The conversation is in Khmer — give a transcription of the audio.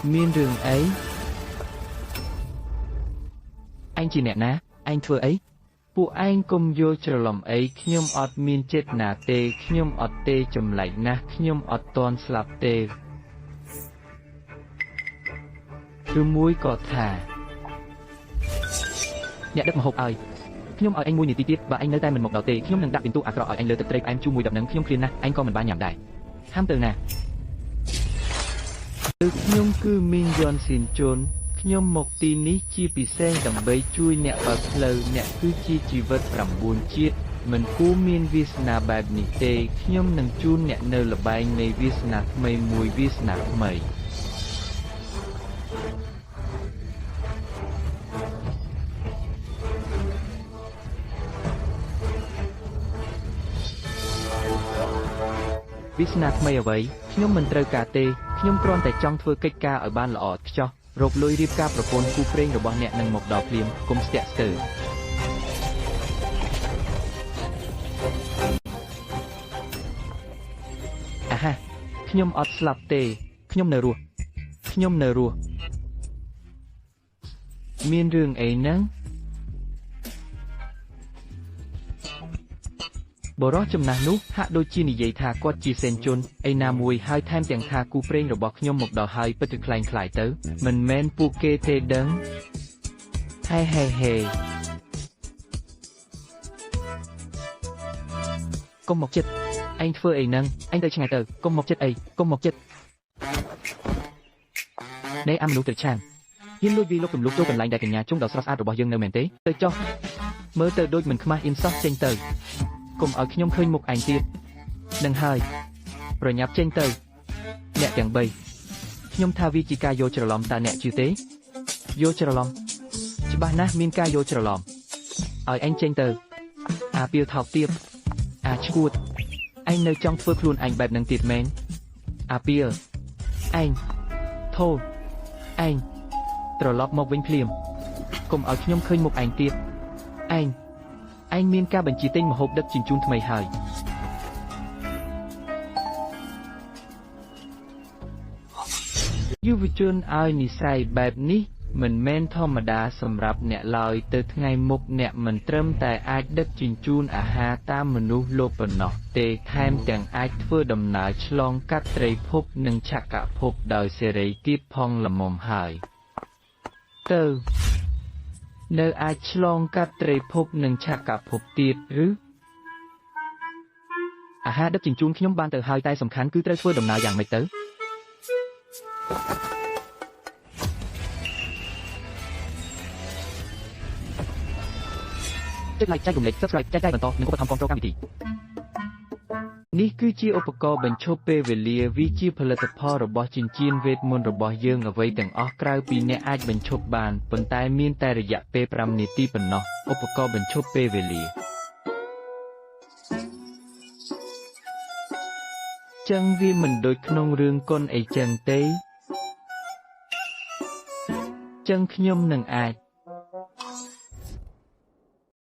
miên rừng ấy anh chỉ nè ná anh thưa ấyពួកឯងកុំយល់ច្រឡំអីខ្ញុំអត់មានចេតនាទេខ្ញុំអត់ទេចម្លែកណាស់ខ្ញុំអត់ទាន់ស្លាប់ទេឬមួយក៏ថាអ្នកដឹកម្ហូបឲ្យខ្ញុំឲ្យអញ1នាទីទៀតបើអញនៅតែមិនមកដល់ទេខ្ញុំនឹងដាក់ពិន្ទុអាក្រក់ឲ្យអញលើទឹកត្រីផ្អែមជូរមួយ10នឹងខ្ញុំឃ្លានណាស់អញក៏មិនបានញ៉ាំដែរហាមទៅណាខ្ញុំគឺមីងយន់ស៊ីនជុនខ្ញុំមកទីនេះជាពិសេសដើម្បីជួយអ្នកបើកផ្លូវអ្នកគឺជាជីវិត9ជាតិមិនគួរមានវាសនាបែបនេះទេខ្ញុំនឹងជូនអ្នកនៅល្បែងនៃវាសនាថ្មីមួយវាសនាថ្មីវាសនាថ្មីអ្វីខ្ញុំមិនត្រូវការទេខ្ញុំគ្រាន់តែចង់ធ្វើកិច្ចការឲ្យបានល្អឥតខ្ចោះរកលុយរៀបការប្រពន្ធគូព្រេងរបស់អ្នកនឹងមកដល់ភ្លាមកុំស្ទាក់ស្ទើរអាហាខ្ញុំអត់ស្លាប់ទេខ្ញុំនៅរស់ខ្ញុំនៅរស់មានរឿងអីហ្នឹងបរោះចំណាស់នោះហាក់ដូចជានិយាយថាគាត់ជាសេនជុនឯណាមួយហើយថែមទាំងថាគូព្រេងរបស់ខ្ញុំមកដល់ហើយពិតជាខ្លាំងខ្លាយទៅមិនមែនពួកគេទេដឹងហេកុំមកចិត្តឯងធ្វើអីហ្នឹងឯងទៅឆ្ងាយទៅកុំមកចិត្តអីកុំមកចិត្តនេះអាមនុស្សទៅឆានហ៊ានលួចវាយលុកទម្លុះចូលកន្លែងដែលកញ្ញាជុំដល់ស្រស់ស្អាតរបស់យើងនៅមែនទេទៅចុះមើលទៅដូចមិនខ្មាស់អ៊ីនសោះចេញទៅកុំឲ្យខ្ញុំឃើញមុខឯងទៀតនឹងហើយប្រញាប់ចេញទៅអ្នកទាំង3ខ្ញុំថាវាជាការយល់ច្រឡំតើអ្នកជឿទេយល់ច្រឡំច្បាស់ណាស់មានការយល់ច្រឡំឲ្យឯងចេញទៅអាពៀលថោកទាបអាឈួតឯងនៅចង់ធ្វើខ្លួនឯងបែបហ្នឹងទៀតមែនអាពៀលឯងធូលឯងត្រឡប់មកវិញភ្លាមកុំឲ្យខ្ញុំឃើញមុខឯងទៀតឯងមានការបញ្ជាទិញម្ហូបដឹកជញ្ជូនថ្មីហើយយុវជនឲ្យនិស្ស័យបែបនេះមិនមែនធម្មតាសម្រាប់អ្នកឡើយទៅថ្ងៃមុខអ្នកមិនត្រឹមតែអាចដឹកជញ្ជូនអាហារតាមមនុស្សលោកប៉ុណ្ណោះទេថែមទាំងអាចធ្វើដំណើរឆ្លងកាត់ត្រីភពនិងចក្រភពដោយសេរីទៀតផងល្មមហើយទៅនៅអាចឆ្លងកាត់ត្រីភពនិងចក្រភពទៀតឬអាហារដឹកជញ្ជូនខ្ញុំបានទៅហើយតែសំខាន់គឺត្រូវធ្វើដំណើរយ៉ាងម៉េចទៅចុច like ចែករំលែក subscribe ចែកចាយបន្តនិងឧបត្ថម្ភគាំទ្រកម្មវិធីនេះគឺជាឧបករណ៍បញ្ឈប់ពេលវេលាវាជាផលិតផលរបស់ចិញ្ចៀនវេទមន្តរបស់យើងអ្វីទាំងអស់ក្រៅពីអ្នកអាចបញ្ឈប់បានប៉ុន្តែមានតែរយៈពេល5នាទីប៉ុណ្ណោះឧបករណ៍បញ្ឈប់ពេលវេលាចឹងវាមិនដូចក្នុងរឿងកុនអីចឹងទេចឹងខ្ញុំនឹងអាច